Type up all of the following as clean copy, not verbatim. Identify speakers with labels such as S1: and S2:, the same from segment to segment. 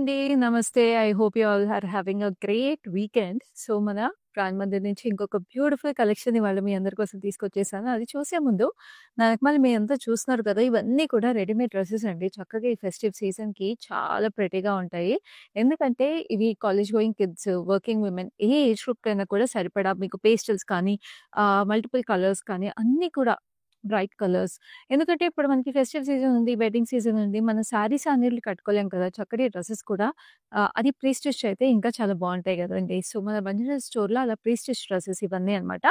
S1: అండి. నమస్తే. I hope you all are having a great weekend. So, మన brand Mandir నుంచి ఇంకొక బ్యూటిఫుల్ కలెక్షన్ ఇవాళ మీ అందరి కోసం తీసుకొచ్చేసాను. అది చూసే ముందు నా వెనకమాల మీరంతా చూస్తున్నారు కదా! ఇవన్నీ కూడా రెడీమేడ్ డ్రెసెస్ అండి. చక్కగా ఈ ఫెస్టివ్ సీజన్‌కి చాలా ప్రెటీగా ఉంటాయి. ఎందుకంటే ఇవి college going kids, working women ఏ ఏజ్ గ్రూప్‌కైనా కూడా సరిపడా మీకు పేస్టల్స్ కానీ, మల్టిపుల్ కలర్స్ కానీ అన్నీ కూడా బ్రైట్ కలర్స్. ఎందుకంటే ఇప్పుడు మనకి ఫెస్టివ్ సీజన్ ఉంది, వెడ్డింగ్ సీజన్ ఉంది. మన శారీస్ అన్నిట్లు కట్టుకోలేం కదా! చక్కటి డ్రెసెస్ కూడా అది ప్రీ స్టిచ్ అయితే ఇంకా చాలా బావుంటాయి గదండీ! సో, మన బంజారా స్టోర్‌లో అలా ప్రీ స్టిచ్ డ్రెసెస్ ఇవన్నీ అన్నమాట.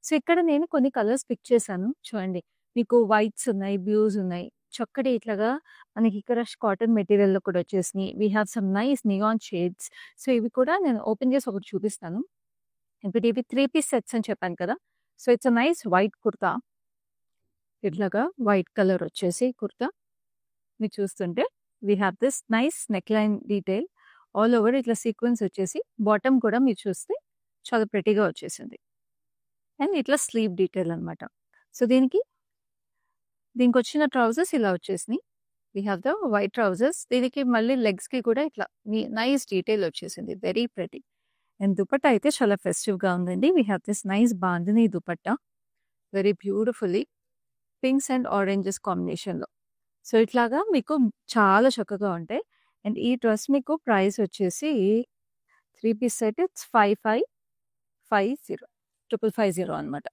S1: సో, ఇక్కడ నేను కొన్ని కలర్స్ పిక్ చేశాను. చూడండి. మీకు వైట్స్ ఉన్నాయి, బ్లూస్ ఉన్నాయి. చక్కటి ఇట్లాగా మనకి క్రష్ కాటన్ మెటీరియల్‌లో కూడా వచ్చేసినియి. We have some nice neon shades. So, ఇవి కూడా నేను ఓపెన్ చేసి ఒకటి చూపిస్తాను. ఇప్పుడు ఇవి 3 పీస్ సెట్స్ అని చెప్పాను కదా! So, it's a nice white kurta. ఇట్లాగా వైట్ కలర్ వచ్చేసి కుర్తా మీరు చూస్తుంటే we have this nice neck line detail all over ఇట్లా సీక్వెన్స్ వచ్చేసి బాటమ్ కూడా మీరు చూస్తే చాలా ప్రెటీగా వచ్చేసింది అండ్ ఇట్లా స్లీవ్ డీటెయిల్ అనమాట. సో దీనికి వచ్చిన ట్రౌజర్స్ ఇలా వచ్చేసినాయి. We have the white trousers. దీనికి మళ్ళీ లెగ్స్ కి కూడా ఇట్లా నైస్ డీటెయిల్ వచ్చేసింది, వెరీ ప్రెటీ. అండ్ దుపట్టా అయితే చాలా ఫెస్టివ్ గా ఉందండి. We have this nice bandhani dupatta, very beautifully pinks and oranges కాంబినేషన్‌లో. సో, ఇట్లాగా మీకు చాలా చక్కగా ఉంటాయి. అండ్ ఈ డ్రెస్ మీకు ప్రైస్ వచ్చేసి 3 పీస్ సెట్ ఇట్స్ 5550 550 అనమాట.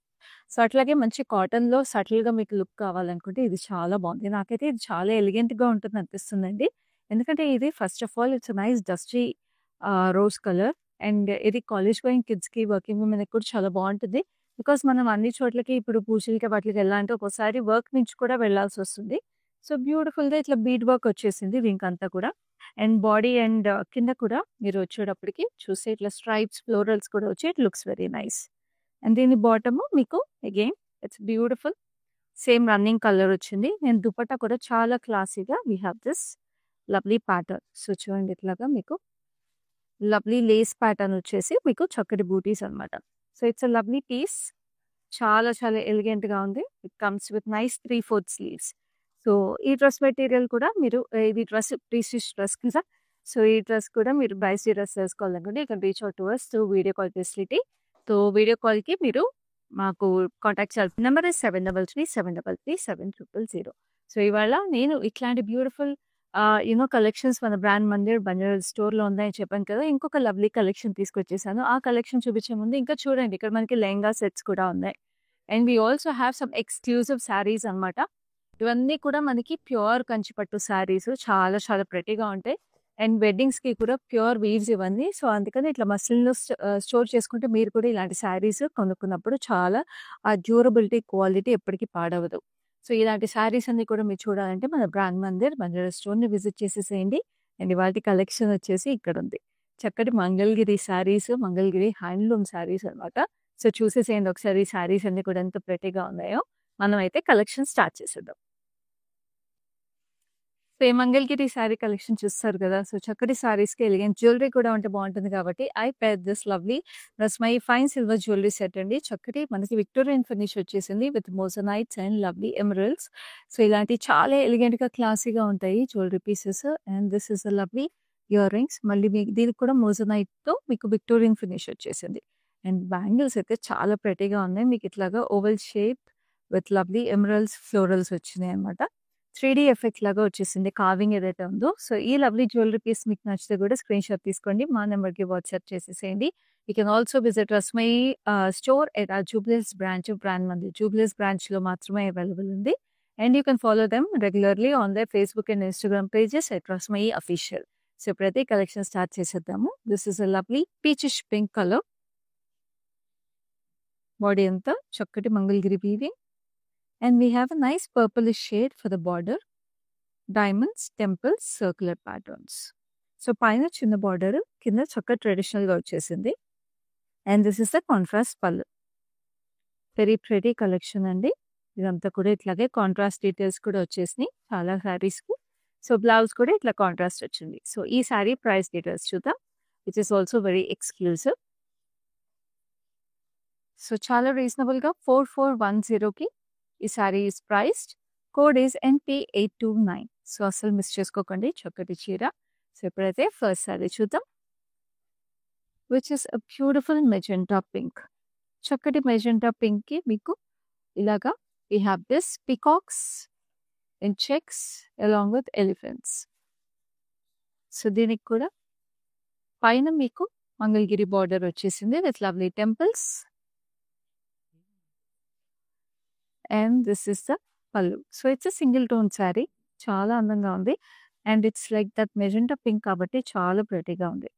S1: సో, అట్లాగే మంచి కాటన్‌లో సటిల్‌గా మీకు లుక్ కావాలనుకుంటే ఇది చాలా బాగుంది. నాకైతే ఇది చాలా ఎలిగెంట్‌గా ఉంటుంది అనిపిస్తుందండి. ఎందుకంటే ఇది first of all it's nice dusty rose colour. And ఇది కాలేజ్ గోయింగ్ కిడ్స్‌కి, వర్కింగ్ విమెన్‌కి కూడా చాలా బాగుంటుంది. బికాస్ మనం అన్ని చోట్లకి ఇప్పుడు పూజలకి వాటిలకి వెళ్ళాలంటే ఒక్కోసారి వర్క్ నుంచి కూడా వెళ్ళాల్సొస్తుంది. సో, బ్యూటిఫుల్‌గా ఇట్లా బీడ్ వర్క్ వచ్చేసింది దీనికంతా కూడా. అండ్ బాడీ అండ్ కింద కూడా మీరు వచ్చేటప్పటికి చూస్తే ఇట్లా స్ట్రైప్స్, ఫ్లోరల్స్ కూడా వచ్చి it looks very nice. And దీని బాటము మీకు again it's beautiful same running colour వచ్చింది. అండ్ దుపట్టా కూడా చాలా క్లాసీగా we have this lovely pattern. So, చూడండి ఇట్లాగా మీకు లవ్లీ లేస్ ప్యాటర్న్ వచ్చేసి మీకు చక్కటి బూటీస్ అనమాట. So, it's a lovely piece. చాలా చాలా ఎలిగెంట్‌గా ఉంది. It comes with nice 3/4 sleeves. So, ఈ డ్రెస్ మెటీరియల్ కూడా మీరు ఇది డ్రెస్ ప్రీ స్టిచ్ డ్రెస్ కదా! సో, ఈ డ్రెస్ కూడా మీరు బైసీ డ్రెస్ వేసుకోవాలనుకుంటే you can reach out to us through video call facility. So, video కాల్‌కి మీరు మాకు కాంటాక్ట్ చేయాల్సిన నంబర్ ఇస్ 7337337000. సో, ఇవాళ నేను ఇట్లాంటి బ్యూటిఫుల్ కలెక్షన్స్ మన బ్రాండ్ మందిర్ బంజారా స్టోర్‌లో ఉన్నాయని చెప్పాను కదా! ఇంకొక లవ్లీ కలెక్షన్ తీసుకొచ్చేసాను. ఆ కలెక్షన్ చూపించే ముందు ఇంకా చూడండి ఇక్కడ మనకి లెహంగా సెట్స్ కూడా ఉన్నాయి. And we also have some exclusive saris అనమాట. ఇవన్నీ కూడా మనకి ప్యూర్ కంచిపట్టు శారీస్. చాలా చాలా ప్రెటీగా ఉంటాయి. అండ్ వెడ్డింగ్స్‌కి కూడా ప్యూర్ వీవ్స్ ఇవన్నీ. సో, అందుకని ఇట్లా మస్లిన్‌లో స్టోర్ చేసుకుంటే మీరు కూడా ఇలాంటి శారీస్ కొనుక్కున్నప్పుడు చాలా ఆ డ్యూరబిలిటీ, క్వాలిటీ ఎప్పటికి పాడవదు. సో, ఇలాంటి శారీస్ అన్నీ కూడా మీరు చూడాలంటే మన బ్రాండ్ మందిర్ బంజారా స్టోర్‌ని విజిట్ చేసేసేయండి. అండ్ ఇవాల్టి కలెక్షన్ వచ్చేసి ఇక్కడుంది. చక్కటి మంగళగిరి శారీస్, మంగళగిరి హ్యాండ్లూమ్ శారీస్ అనమాట. సో, చూసేసేయండి ఒకసారి ఈ శారీస్ అన్నీ కూడా ఎంత ప్రెటీగా ఉన్నాయో. మనమైతే కలెక్షన్ స్టార్ట్ చేసేద్దాం. సో, ఈ మంగళగిరి శారీ కలెక్షన్ చూస్తారు కదా! సో, చక్కటి శారీస్‌కి ఎలిగెంట్ జ్యువెలరీ కూడా ఉంటే బావుంటుంది కాబట్టి I pair this lovely Rasmai fine silver jewellery set అండి. చక్కటి మనకి విక్టోరియన్ ఫినిష్ వచ్చేసింది with moissanites and lovely emeralds. So, ఇలాంటివి చాలా ఎలిగెంట్‌గా, క్లాసీగా ఉంటాయి jewellery pieces. And this is a lovely earrings. మళ్ళీ మీకు దీనికి కూడా మోజనైట్‌తో మీకు విక్టోరియన్ ఫినిష్ వచ్చేసింది. అండ్ బ్యాంగిల్స్ అయితే చాలా ప్రెటీగా ఉన్నాయి. మీకు ఇట్లాగా oval shape with lovely emeralds, florals వచ్చినాయన్నమాట. 3D ఎఫెక్ట్ లాగా వచ్చేసింది కార్వింగ్ ఏదైతే ఉందో. సో, ఈ లవ్లీ జ్యువెలరీ పీస్ మీకు నచ్చితే కూడా స్క్రీన్‌షాట్ తీసుకోండి. మా నంబర్‌కి వాట్సాప్ చేసేసేయండి. You can also visit Rasmai store at uh Jubilee Hills branch Brand Mandir. Jubilee Hills బ్రాంచ్‌లో మాత్రమే అవైలబుల్ ఉంది. And you can follow them regularly on their Facebook and Instagram pages at Rasmai official. So, ఇప్పుడైతే కలెక్షన్ స్టార్ట్ చేసేద్దాము. This is a lovely peachish pink colour. Body అంతా చక్కటి Mangalagiri weaving. And we have a nice purplish shade for the border. Diamonds, temples, circular patterns. So, పైన చిన్న border, కింద చక్క ట్రెడిషనల్‌గా వచ్చేసింది. And this is the contrast పళ్ళు. వెరీ ప్రెటీ కలెక్షన్ అండి. ఇదంతా కూడా ఇట్లాగే కాంట్రాస్ట్ డీటెయిల్స్ కూడా వచ్చేసినాయి చాలా శారీస్‌కి. సో, బ్లౌజ్ కూడా ఇట్లా కాంట్రాస్ట్ వచ్చింది. సో, ఈ శారీ ప్రైస్ డీటెయిల్స్ చూద్దాం. Which is also very exclusive. So, చాలా రీజనబుల్‌గా 4410కి ఈ sari is priced. Code is NP829. So, అస్సలు మిస్ చేసుకోకండి. చక్కటి చీర. సో ఇప్పుడైతే ఫస్ట్ సారీ చూద్దాం, which is a beautiful magenta pink. చక్కటి మెజెంటా పింక్కి మీకు ఇలాగా we have this peacocks in checks along with elephants. So దీనికి కూడా పైన మీకు మంగళగిరి బార్డర్ వచ్చేసింది with lovely temples. And this is the పల్లు. So it's a single tone sari, చాలా అందంగా ఉంది. And it's like that magenta pink కాబట్టి చాలా ప్రెటీగా ఉంది.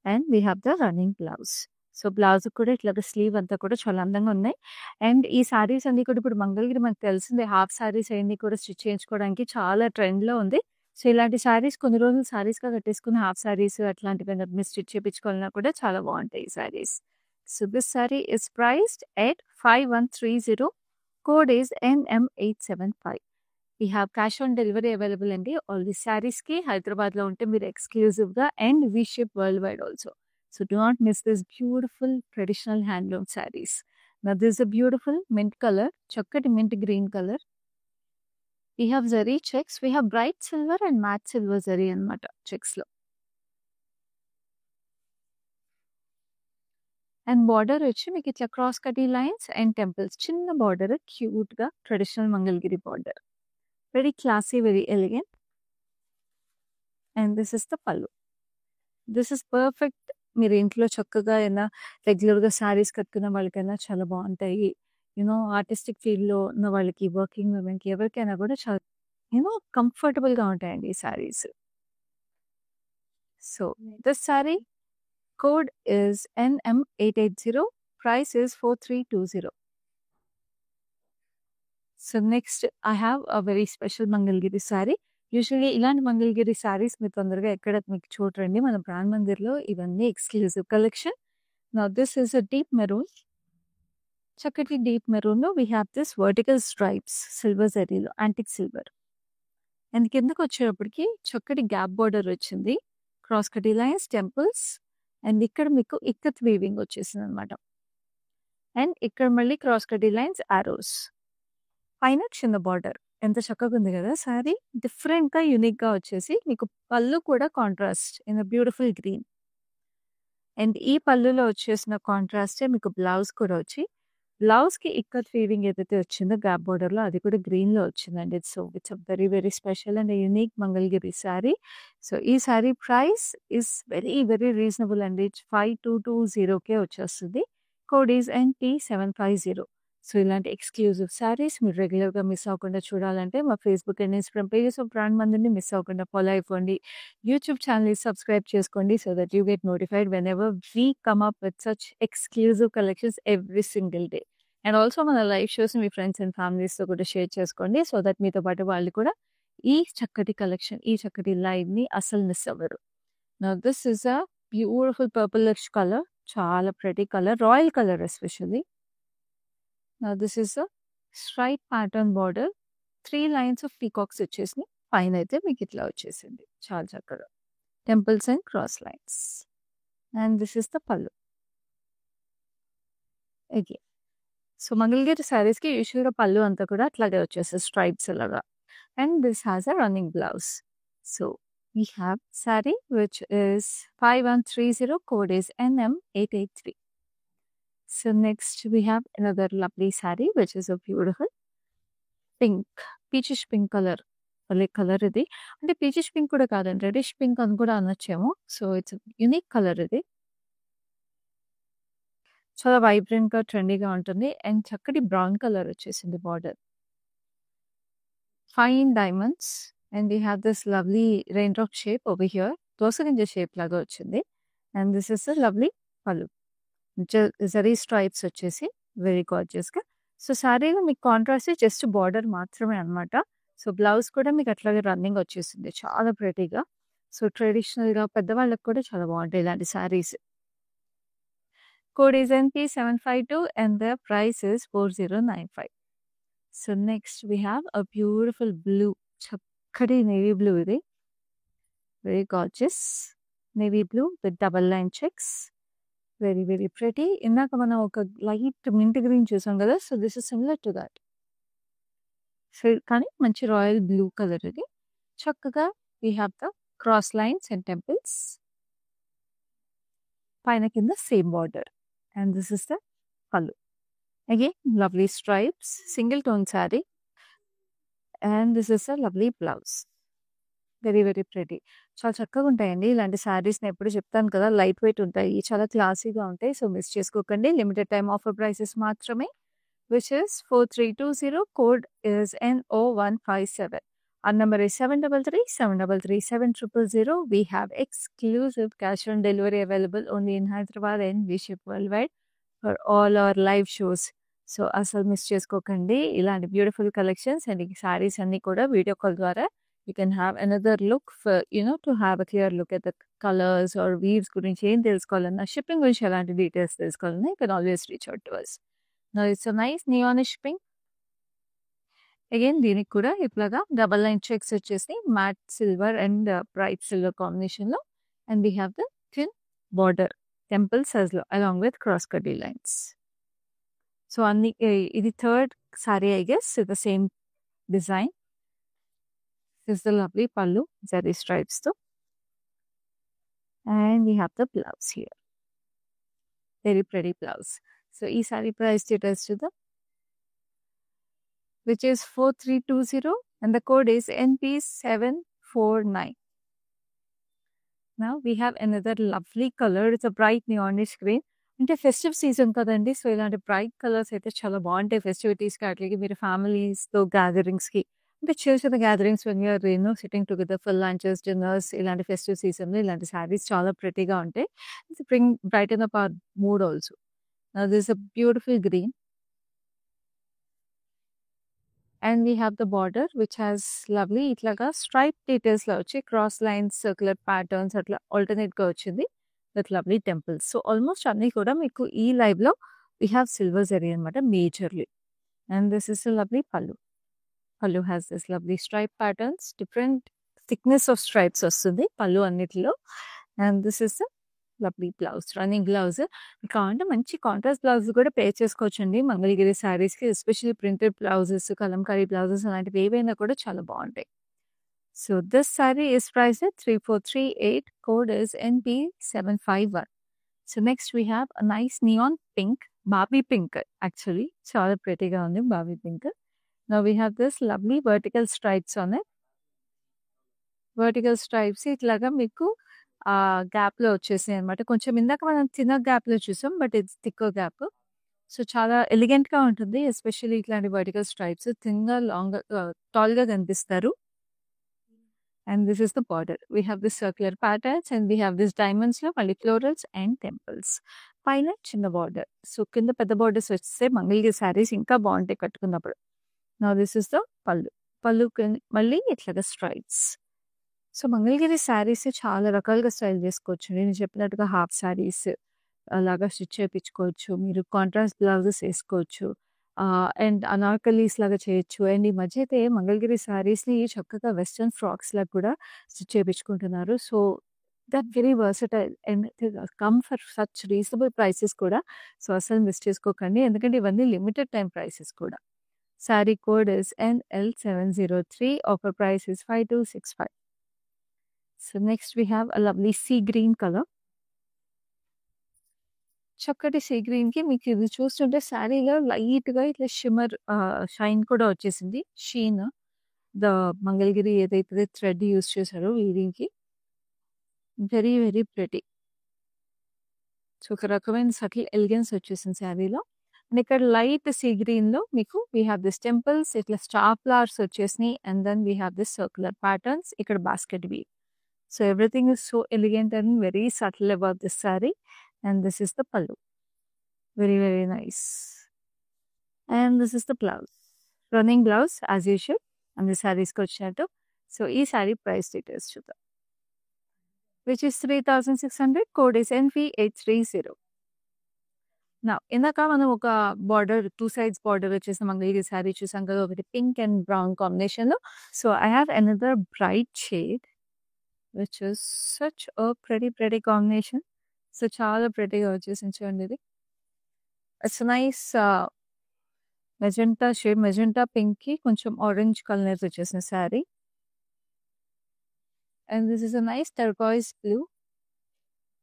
S1: And we have the running blouse. So blouse కూడా ఇట్లాగ స్లీవ్ అంతా కూడా చాలా అందంగా ఉన్నాయి. అండ్ ఈ శారీస్ అన్ని కూడా ఇప్పుడు మంగళగిరి మనకు తెలిసిందే, హాఫ్ శారీస్ అన్ని కూడా స్టిచ్ చేయించుకోవడానికి చాలా ట్రెండ్లో ఉంది. సో ఇలాంటి శారీస్ కొన్ని రోజులు శారీస్గా కట్టేసుకుని హాఫ్ శారీస్ అట్లాంటివి మీరు స్టిచ్ చేయించుకోవాలన్నా కూడా చాలా బాగుంటాయి ఈ saris. So this sari is priced at 5130. Code is NM875. We have cash on delivery available అండి ఆల్ ది శారీస్కి. హైదరాబాద్లో ఉంటే మీరు ఎక్స్క్లూజివ్గా and we ship worldwide also. So do not miss this beautiful traditional handloom saris. Now this a beautiful mint colour, చక్కటి mint green colour. We have zari checks, we have bright silver and matte silver zari అనమాట చెక్స్లో. And border వచ్చి మీకు ఇట్లా cross cutty lines and temples, చిన్న border, క్యూట్గా traditional Mangalagiri border. Very classy, very elegant. And this is the pallu. This is perfect. మీరు ఇంట్లో చక్కగా అయినా రెగ్యులర్గా శారీస్ కట్టుకున్న వాళ్ళకైనా చాలా బాగుంటాయి. యూనో ఆర్టిస్టిక్ ఫీల్డ్లో ఉన్న వాళ్ళకి, వర్కింగ్ ఉమెన్కి, ఎవరికైనా కూడా చాలా కంఫర్టబుల్గా ఉంటాయండి ఈ saris. So this sari code is NM880. Price is 4320. So next I have a very special Mangalgiri saree. Usually ఇలాంటి మంగళగిరి శారీస్ మీరు తొందరగా ఎక్కడ మీకు చూడండి, మన బ్రాండ్ మందిర్లో ఇవన్నీ exclusive collection. Now this is a deep maroon, చక్కటి డీప్ మెరూన్లో we have this vertical stripes silver జరీలో, యాంటిక్ సిల్వర్. అండ్ కిందకు వచ్చేటప్పటికి చక్కటి గ్యాప్ బార్డర్ వచ్చింది, cross cutty lines, temples. And ఇక్కడ మీకు ఇక్కత్ వీవింగ్ వచ్చేసింది అనమాట. అండ్ ఇక్కడ మళ్ళీ క్రాస్ కటీ లైన్స్, ఆరోస్. పైన చిన్న బార్డర్. ఎంత చక్కగా ఉంది కదా శారీ. డిఫరెంట్గా యూనిక్గా వచ్చేసి మీకు పళ్ళు కూడా contrast in a beautiful green. And ఈ పళ్ళులో వచ్చేసిన కాంట్రాస్టే మీకు బ్లౌజ్ కూడా వచ్చి, బ్లౌజ్కి ఇక్కత్ వీవింగ్ ఏదైతే వచ్చిందో గ్యాప్ బార్డర్లో అది కూడా గ్రీన్లో వచ్చిందండి. So it's a very very special and unique Mangalagiri sari. So ఈ sari price is very very reasonable అండి. 5220కే వచ్చేస్తుంది. Code is NT750. సో ఇలాంటి ఎక్స్క్లూజివ్ శారీస్ మీరు రెగ్యులర్గా మిస్ అవ్వకుండా చూడాలంటే మా Facebook and Instagram pages of brand మందిని మిస్ అవ్వకుండా ఫాలో అయిపోండి. యూట్యూబ్ ఛానల్ని సబ్స్క్రైబ్ చేసుకోండి so that you get notified whenever we come up with such exclusive collections every single day. And also మన లైవ్ షోస్ని మీ ఫ్రెండ్స్ అండ్ ఫ్యామిలీస్తో కూడా share చేసుకోండి so that మీతో పాటు వాళ్ళు కూడా ఈ చక్కటి కలెక్షన్, ఈ చక్కటి లైవ్ని అసలు మిస్ అవ్వరు. Now this is a beautiful purplish colour, చాలా pretty colour, royal colour especially. Now this is a straight pattern border, 3 lines of peacocks వచ్చేసి పైన అయితే మీకు ఇట్లా వచ్చేసింది చాలా చక్కగా, temples and cross lines. And this is the pallu again. So Mangalagiri శారీస్కి యూజువల్గా పళ్ళు అంతా కూడా అట్లాగే వచ్చేస్తుంది స్ట్రైప్స్ లాగా. And this has a running blouse. So we have sari which is 5130. Code is NM883. So next we have another lovely sari which is a beautiful pink, peachish pink colour. భలే colour ఇది. అంటే పీచిష్ పింక్ కూడా కాదండి, reddish pink అని కూడా అనొచ్చేమో. So it's unique colour ఇది. చాలా వైబ్రెంట్గా ట్రెండీగా ఉంటుంది. అండ్ చక్కటి బ్రౌన్ కలర్ వచ్చేసింది border, fine diamonds. And we have this lovely raindrop shape over here, దోసగింజ షేప్ లాగా వచ్చింది. And this is a lovely pallu, zari stripes వచ్చేసి వెరీ గార్జియస్గా. సో శారీలో మీకు కాంట్రాస్ట్ జస్ట్ బార్డర్ మాత్రమే అనమాట. సో బ్లౌజ్ కూడా మీకు అట్లాగే రన్నింగ్ వచ్చేసింది చాలా ప్రెటీగా. సో ట్రెడిషనల్గా పెద్దవాళ్ళకి కూడా చాలా బాగుంటాయి ఇలాంటి saris. Code is NT752 and the price is 4095. So next we have a beautiful blue, చక్కటి నేవీ బ్లూ. ఇది very gorgeous navy blue with double line checks, very very pretty. ఇందాక మనం ఒక లైట్ మింట్ గ్రీన్ చూసాం కదా, so this is similar to that. So కానీ మంచి royal blue colour ఇది. చక్కగా we have the cross lines and temples. Paina kinda same border. And this is the pallu. Again, lovely stripes, single tone saree. And this is a lovely blouse. Very very pretty. చాలా చక్కగా ఉంటాయండి ఇలాంటి శారీస్‌ని ఎప్పుడు చెప్తాను కదా! Light weight ఉంటాయి. చాలా క్లాసీగా ఉంటాయి. సో, మిస్ చేసుకోకండి. లిమిటెడ్ టైమ్ ఆఫర్ ప్రైసెస్ మాత్రమే. Which is 4320. Code is NO157. Our number is 733-733-7000. We have exclusive cash on delivery available only in Hyderabad and we ship worldwide for all our live shows. So, అసలు miss చేసుకోకండి. ఇలాంటి beautiful collections and ఈ శారీస్ అన్నీ కూడా video call ద్వారా you can have another look for, to have a clear look at the colors or weaves గురించి ఏం తెలుసుకోవాలన్నా, shipping గురించి ఎలాంటి details తెలుసుకోవాలన్నా, you can always reach out to us. Now it's a nice neonish pink. Again, దీనికి కూడా ఇట్లాగా double line checks వచ్చేసి matte silver and bright silver కాంబినేషన్లో. And we have the thin border temples along with cross cutty lines. So అన్ని ఇది third sari I guess the same design. This is the lovely pallu, zari stripes though. And we have the blouse here. Very pretty blouse. So, ee saree price details to the, which is 4320 and the code is NP749. Now, we have another lovely color. It's a bright neonish green. అంటే festive season కదండి. So, ఇలాంటి bright colours అయితే చాలా బాగుంటాయి ఫెస్టివిటీస్‌కి అట్లకి మీరు ఫ్యామిలీస్‌తో గ్యాదరింగ్స్‌కి అంటే చిన్న చిన్న gatherings when you're sitting together for lunches, dinners ఇలాంటి ఫెస్టివ్ సీజన్‌లో ఇలాంటి శారీస్ చాలా ప్రెటీగా ఉంటాయి. It's bring brighten up our mood also. Now this is a beautiful green. And we have the border which has lovely ఇట్లాగా స్ట్రైప్ డీటెయిల్స్‌లో వచ్చి cross lines, circular patterns అట్లా ఆల్టర్నేట్‌గా వచ్చింది with lovely temples. So, almost అన్నీ కూడా మీకు ఈ లైవ్‌లో వీ హ్యావ్ సిల్వర్ జరీ అనమాట majorly. And this is a lovely పల్లు. పల్లు has this lovely stripe patterns, different thickness of stripes వస్తుంది పల్లు అన్నిటిలో. And this is the lovely blouse, running blouse. కావాలంటే మంచి కాంట్రాస్ట్ బ్లౌజ్ కూడా పే చేసుకోవచ్చండి మంగళగిరి శారీస్‌కి. Especially printed blouses, Kalamkari blouses అలాంటివి ఏవైనా కూడా చాలా బాగుంటాయి. So, this sari is priced at 3438. Code is NP751. So, next we have a nice neon pink, Bobby pink actually చాలా ప్రెటీగా ఉంది Bobby pink. Now we have this lovely vertical stripes on it. Vertical stripes ఇట్లాగా మీకు గ్యాప్‌లో వచ్చేసాయి అనమాట. కొంచెం ఇందాక మనం చిన్న గ్యాప్‌లో చూసాం. But it's thicker gap. So, చాలా ఎలిగెంట్‌గా ఉంటుంది. ఎస్పెషల్లీ ఇట్లాంటి వర్టికల్ స్ట్రైప్స్ థిన్‌గా, లాంగ్‌గా, టాల్‌గా కనిపిస్తారు. And this is the border. We have this circular patterns and we have this డైమండ్స్‌లో మళ్ళీ ఫ్లోరల్స్ అండ్ టెంపుల్స్. పైన చిన్న బార్డర్. సో, కింద పెద్ద బార్డర్స్ వస్తే మంగళగిరి శారీస్ ఇంకా బాగుంటాయి కట్టుకున్నప్పుడు. నౌ దిస్ ఇస్ ద పల్లు. పల్లుకి మళ్ళీ ఇట్లాగా స్ట్రైప్స్. సో, మంగళగిరి శారీస్ చాలా రకాలుగా స్టైల్ చేసుకోవచ్చు. నేను చెప్పినట్టుగా హాఫ్ శారీస్ అలాగా స్టిచ్ చేపించుకోవచ్చు. మీరు కాంట్రాస్ట్ బ్లౌజెస్ వేసుకోవచ్చు. అండ్ అనార్కలీస్ లాగా చేయొచ్చు. అండ్ ఈ మధ్య అయితే మంగళగిరి శారీస్‌ని చక్కగా వెస్టర్న్ ఫ్రాక్స్ లాగా కూడా స్టిచ్ చేపించుకుంటున్నారు. So, that very versatile and come for such reasonable prices కూడా. సో, అసలు మిస్ చేసుకోకండి. ఎందుకంటే ఇవన్నీ లిమిటెడ్ టైమ్ ప్రైసెస్ కూడా. Saree code is NL703. Offer price is 5265. So, next we have a lovely sea green color. చక్కటి see గ్రీన్‌కి మీకు ఇది చూస్తుంటే శారీలో లైట్‌గా ఇట్లా షిమ్మర్ షైన్ కూడా వచ్చేసింది. షీన్ ద మంగళగిరి ఏదైతే థ్రెడ్ యూజ్ చేశారో వీవింగ్‌కి. Very very pretty. సో, ఒక రకమైన సటిల్ ఎలిగెన్స్ వచ్చేసింది శారీలో. అండ్ ఇక్కడ లైట్ సీ గ్రీన్‌లో మీకు వీ హ్యావ్ దిస్ టెంపుల్స్ ఇట్లా స్టార్ ఫ్లవర్స్ వచ్చేసినాయి. And then we have this circular patterns. ఇక్కడ basket weave. So, everything is so elegant and very subtle about this sari. And this is the pallu. Very very nice. And this is the blouse. Running blouse as usual అన్ని శారీస్‌కి వచ్చినట్టు. సో, ఈ sari price details చూద్దాం. Which is 3600. Code is NP830. Now ఇందాక మనం ఒక border 2 sides border వచ్చేసి మంగళగిరి శారీ చూసాం కదా! ఒకటి పింక్ అండ్ బ్రౌన్ కాంబినేషన్‌లో. So, I have another bright shade which is such a pretty combination. So, చాలా ప్రెటీగా వచ్చేసింది చూడండి ఇది. It's nice magenta shade. Magenta పింక్‌కి కొంచెం ఆరెంజ్ కలర్ వచ్చేసిన sari. And this is a nice turquoise blue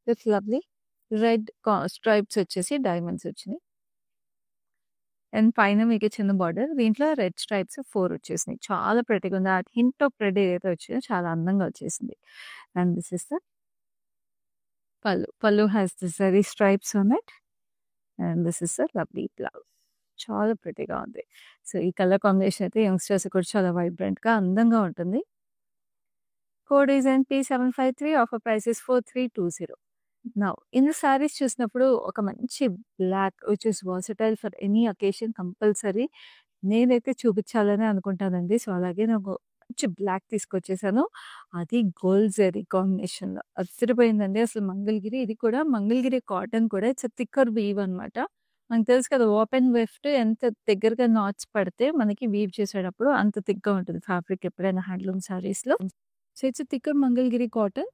S1: with lovely red stripes వచ్చేసి diamonds వచ్చినాయి. అండ్ పైన మీకు చిన్న బార్డర్. దీంట్లో రెడ్ స్ట్రైప్స్ 4 వచ్చేసినాయి. చాలా ప్రెటీగా ఉంది. ఆ హింట్ ఆఫ్ రెడ్ ఏదైతే వచ్చిందో చాలా అందంగా వచ్చేసింది. అండ్ దిస్ ఇస్ ద పల్లు. పల్లు has this very stripes on it. And this is the lovely blouse. చాలా ప్రెటీగా ఉంది. సో, ఈ కలర్ కాంబినేషన్ అయితే యంగ్‌స్టర్స్ కూడా చాలా వైబ్రెంట్‌గా అందంగా ఉంటుంది. Code is NP753. Offer price is 4320. Now in saris చూసినప్పుడు ఒక మంచి black which is versatile for any occasion compulsory నేనైతే చూపించాలని అనుకుంటానండి. సో, అలాగే నాకు మంచి బ్లాక్ తీసుకొచ్చేసాను. అది గోల్డ్ జరీ కాంబినేషన్‌లో అదిరిపోయిందండి. అసలు మంగళగిరి ఇది కూడా మంగళగిరి కాటన్ కూడా ఇట్స్ థిక్కర్ వీవ్ అనమాట. మనకు తెలుసు కదా! ఓపెన్ వెఫ్ట్ ఎంత దగ్గరగా నాట్స్ పడితే మనకి వీవ్ చేసేటప్పుడు అంత థిక్‌గా ఉంటుంది ఫ్యాబ్రిక్ ఎప్పుడైనా హ్యాండ్లూమ్ సారీస్‌లో. So, it's thicker Mangalagiri cotton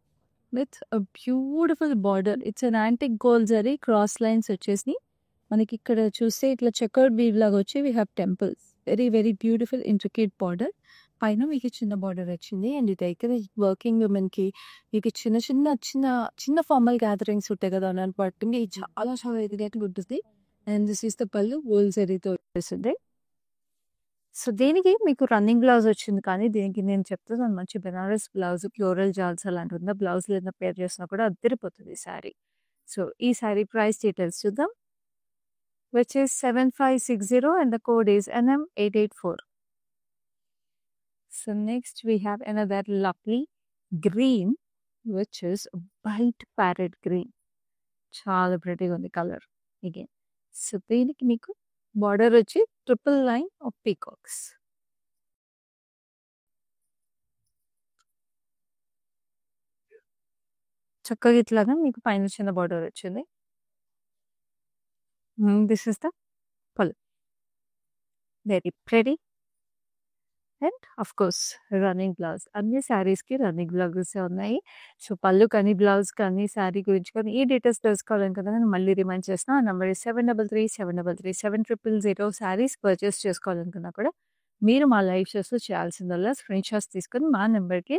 S1: with a beautiful border. It's an antique gold zari cross lines వచ్చేసినాయి. మనకి ఇక్కడ చూస్తే ఇట్లా చెకర్డ్ వీవ్ లాగా వచ్చి we have temples. Very very beautiful intricate border. పైన మీకు చిన్న బార్డర్ వచ్చింది. అండ్ ఇది దగ్గర వర్కింగ్ ఉమెన్‌కి మీకు చిన్న ఫార్మల్ గ్యాదరింగ్స్ ఉంటాయి కదా! అలాంటి వాటికి చాలా చాలా ఎలిగెంట్‌గా ఉంటుంది. అండ్ దిస్ ఈస్ ద పల్లు గోల్డ్ జరీతో వచ్చేసింది. సో, దీనికి మీకు రన్నింగ్ బ్లౌజ్ వచ్చింది. కానీ దీనికి నేను చెప్తున్నాను మంచి బెనారస్ బ్లౌజ్ ఫ్లోరల్ జాల్స్ అలాంటివి ఉన్న బ్లౌజ్ ఏదైనా పేర్ చేసినా కూడా అదిరిపోతుంది ఈ శారీ. సో, ఈ శారీ ప్రైస్ డీటెయిల్స్ చూద్దాం. which is 7560 and the code is NM884. So next we have another lovely green which is bright parrot green. చాలా ప్రెటీగా ఉంది కలర్ అగైన్. సో దీనికి మీకు బార్డర్ వచ్చి ట్రిపుల్ లైన్ ఆఫ్ పీకాక్స్. చక్కగా ఇట్లాగా మీకు పైన చిన్న బార్డర్ వచ్చింది. This is the pallu. Very pretty and of course running blouse. అన్ని శారీస్‌కి రన్నింగ్ బ్లౌజెసే ఉన్నాయి. సో, పళ్ళు కానీ, బ్లౌజ్ కానీ, శారీ గురించి కానీ ఏ డీటెయిల్స్ తెలుసుకోవాలని కదా నేను మళ్ళీ రిమైండ్ చేస్తున్నా. ఆ నంబర్ 7337337000. శారీస్ పర్చేస్ చేసుకోవాలనుకున్నా కూడా మీరు మా లైవ్ షోస్‌లో చేయాల్సిందల్లా స్క్రీన్ షాట్స్ తీసుకొని మా నంబర్‌కి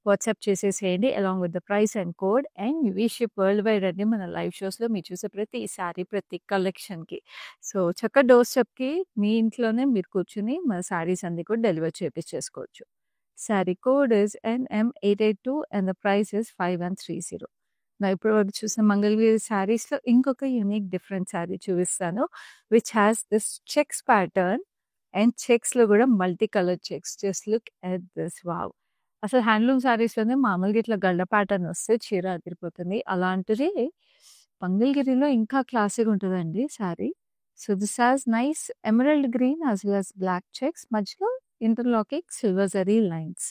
S1: వాట్సాప్ చేసేసేయండి along with the price and code. And we ship worldwide అండి మన లైవ్ షోస్‌లో మీరు చూసే ప్రతి శారీ, ప్రతి కలెక్షన్‌కి. సో, చక్కగా డోర్ స్టెప్‌కి మీ ఇంట్లోనే మీరు కూర్చొని మన శారీస్ అన్నీ కూడా డెలివర్ చేపిచ్చేసుకోవచ్చు. Sari code is NM882 and the price is 5130. నా ఇప్పటి వరకు చూసిన మంగళగిరి శారీస్‌లో ఇంకొక యూనిక్ డిఫరెంట్ శారీ చూపిస్తాను. Which has this checks pattern and చెక్స్‌లో కూడా multi colour checks. Just look at this wow! అసలు హ్యాండ్లూమ్ శారీస్‌లోనే మామూలుగా ఇట్లా గళ్ళ ప్యాటర్న్ వస్తే చీర అదిరిపోతుంది. అలాంటిది మంగళగిరిలో ఇంకా క్లాసీగా ఉంటదండి sari. So, this has nice emerald green as well as black checks. మధ్యలో interlocking silver zari lines.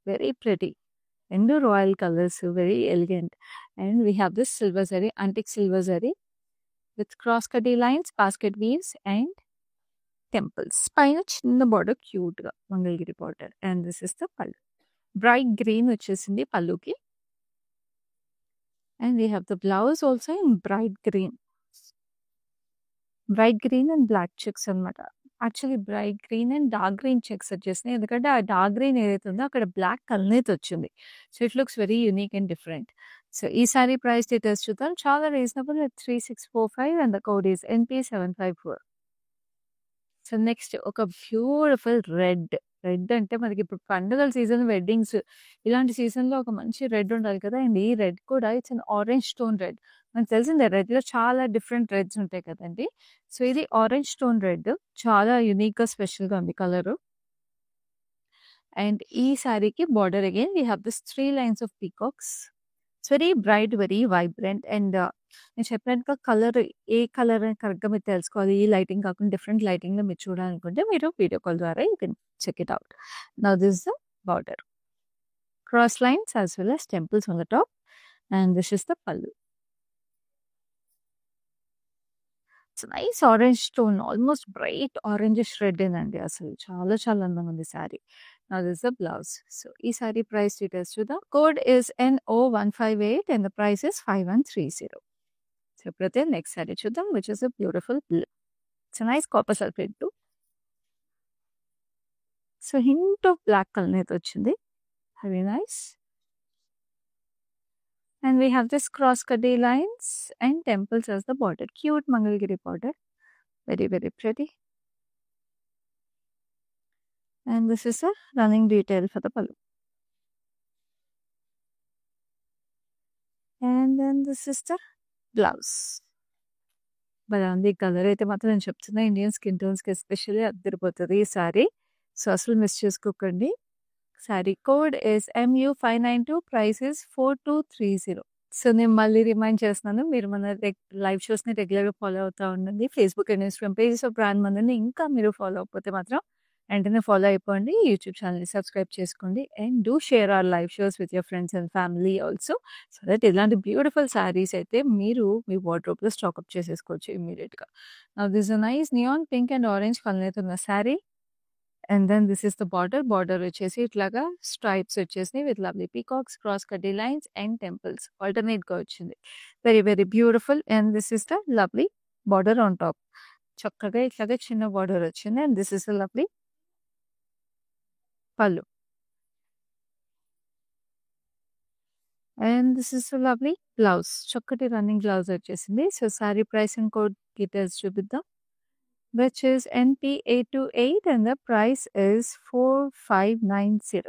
S1: Very pretty. 2 royal colours very elegant. And we have this silver zari antique silver zari with cross cutty lines, basket weaves and temples. పైన చిన్న border క్యూట్‌గా Mangalagiri border. And this is the pallu. Bright green వచ్చేసింది పల్లుకి. And we have the blouse also in bright green. Bright green and black checks అనమాట. Actually bright green and dark green checks వచ్చేసినాయి. ఎందుకంటే ఆ dark green ఏదైతే ఉందో అక్కడ బ్లాక్ కల్నేత్ వచ్చింది. So, it looks very unique and different. So, ఈ sorry price details చూద్దాం. చాలా reasonable 3645 and the code is NP754. So, next ఒక బ్యూటిఫుల్ రెడ్. రెడ్ అంటే మనకి ఇప్పుడు పండుగల సీజన్, వెడ్డింగ్స్ ఇలాంటి సీజన్‌లో ఒక మంచి రెడ్ ఉండాలి కదా! అండ్ ఈ రెడ్ కూడా it's an orange stone red. మనకు తెలిసిందే రెడ్‌లో చాలా డిఫరెంట్ రెడ్స్ ఉంటాయి కదండీ! సో, ఇది ఆరెంజ్ స్టోన్ రెడ్. చాలా యూనిక్‌గా, స్పెషల్‌గా ఉంది కలరు. అండ్ ఈ శారీకి border again we have this 3 lines of peacocks. It's very bright, very vibrant. And నేను చెప్పినట్టుగా కలర్ ఏ కలర్ అని కరెక్ట్‌గా మీరు తెలుసుకోవాలి. ఈ లైటింగ్ కాకుండా డిఫరెంట్ లైటింగ్‌లో మీరు చూడాలనుకుంటే మీరు వీడియో కాల్ ద్వారా you can check it out. Now this is the border. Cross lines as well as temples on the top. And this is the pallu. It's nice orange tone. Almost bright orangish red ఏనండి అసలు. చాలా చాలా అందంగా ఉంది sari. Now this is the blouse. So, ఈ sari price details చూద్దాం. Code is NO158 and the price is 5130. So, ఇప్పుడైతే next sari చూద్దాం which is a beautiful blue. It's nice copper sulphate blue. So, hint of black colour అయితే వచ్చింది. Very nice. And we have this cross-cutty lines and temples as the border. Cute Mangalgiri border. Very, very pretty. And this is a running detail for the pallu. And then this is the blouse. బాగుంది. Colour అయితే మాత్రం నేను చెప్తున్నా Indian skin టోన్స్‌కి especially అద్దరిపోతది ఈ sorry. So, అసలు miss చేసుకోకండి. Sorry code is MU592 price is 4230. So, నేను మళ్ళీ రిమైండ్ చేస్తున్నాను. మీరు మన లైవ్ షోస్‌ని రెగ్యులర్‌గా ఫాలో అవుతా ఉండండి. Facebook and Instagram pages of brand మందిని ఇంకా మీరు ఫాలో అవ్వకపోతే మాత్రం వెంటనే ఫాలో అయిపోండి. యూట్యూబ్ ఛానెల్‌ని సబ్స్క్రైబ్ చేసుకోండి. And do share our live shows with your friends and family also. So that ఇలాంటి బ్యూటిఫుల్ సారీస్ అయితే మీరు మీ వార్డ్‌రోబ్‌లో స్టాకప్ చేసేసుకోవచ్చు ఇమ్మీడియేట్‌గా. Now this a nice neon pink and orange కలర్‌తో ఉన్న sari. And then this is the border. Border వచ్చేసి ఇట్లాగా స్ట్రైప్స్ వచ్చేసినాయి with lovely peacocks, cross cutty lines and temples ఆల్టర్నేట్‌గా వచ్చింది. Very very beautiful. And this is the lovely border on top. చక్కగా ఇట్లాగా చిన్న బార్డర్ వచ్చింది. And this is the lovely pallu. And this is a lovely blouse. చక్కటి running blouse వచ్చేసింది. So sari price and code details చూపిద్దాం. which is NP828 and the price is 4590.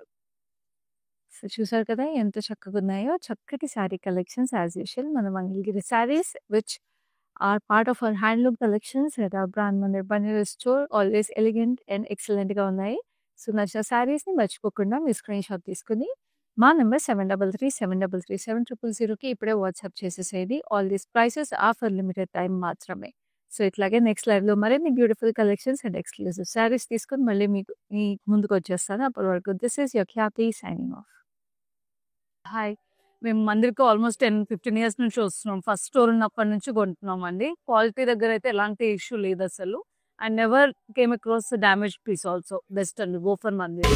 S1: సో చూసారు కదా ఎంత చక్కగా ఉన్నాయో. చక్కటి శారీ కలెక్షన్స్ యాజ్ యూజువల్ మన Mangalagiri sarees which are part of our handloom collections at our brand Mandir Banjara store. Always elegant and ఎక్సలెంట్‌గా ఉన్నాయి. సో నచ్చిన శారీస్‌ని మర్చిపోకుండా మీ స్క్రీన్ షాట్ తీసుకొని మా నెంబర్ 7337337000కి ఇప్పుడే వాట్సాప్ చేసేసేయండి. All these prices are for limited time మాత్రమే. సో ఇట్లాగే నెక్స్ట్ లైవ్‌లో మరిన్ని beautiful collections and exclusive sarees తీసుకొని మళ్ళీ మీ ముందుకు వచ్చేస్తాను. అప్పటి వరకు this is your Khyati signing off. Hi. మేము మందిర్‌కి ఆల్మోస్ట్ 10-15 ఇయర్స్ నుంచి వస్తున్నాం. ఫస్ట్ స్టోర్ ఉన్నప్పటి నుంచి కొంటున్నామండి. క్వాలిటీ దగ్గర అయితే ఎలాంటి issue లేదసలు. I never came across a damaged piece also. Best and go for Mandir.